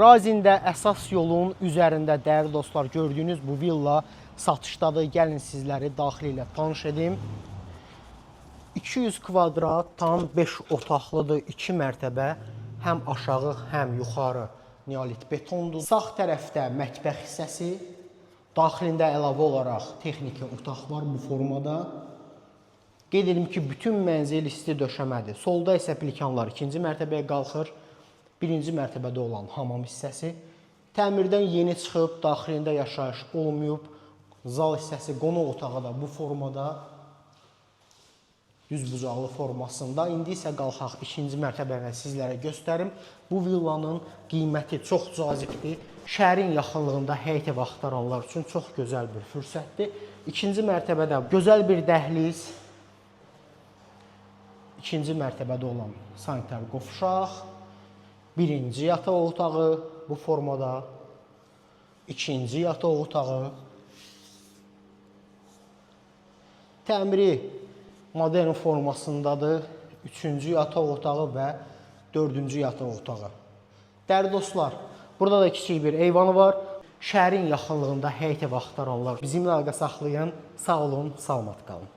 Razində əsas yolun üzərində dəyərli dostlar gördüyünüz bu villa satışdadır. Gəlin sizləri daxili ilə tanış edim. 200 kvadrat, tam 5 otaqlıdır, 2 mərtəbə, həm aşağı, həm yuxarı neolit betondur. Sağ tərəfdə mətbəx hissəsi, daxilində əlavə olaraq texniki otaq var bu formada. Qeyd edim ki, bütün mənzil isti döşəmədir. Solda isə plikanlar 2-ci mərtəbəyə qalxır. Birinci mərtəbədə olan hamam hissəsi. Təmirdən yeni çıxıb, daxilində yaşayış olmayıb. Zal hissəsi, qonaq otağı da bu formada, düz bucaqlı formasında. İndi isə qalxaq 2-ci mərtəbəyə sizlərə göstərim. Bu villanın qiyməti çox cazibdir. Şəhərin yaxınlığında həyət ev axtaranlar üçün çox gözəl bir fürsətdir. 2-ci mərtəbədə gözəl bir dəhliz. 2-ci mərtəbədə olan sanitar qovşaq. Birinci yataq otağı bu formada, ikinci yataq otağı, təmiri modern formasındadır, üçüncü yataq otağı və dördüncü yataq otağı. Dəyərli dostlar, burada da kiçik bir eyvanı var. Şəhərin yaxınlığında həyət ev axtaranlar bizimlə əlaqə saxlayın. Sağ olun, salamat qalın.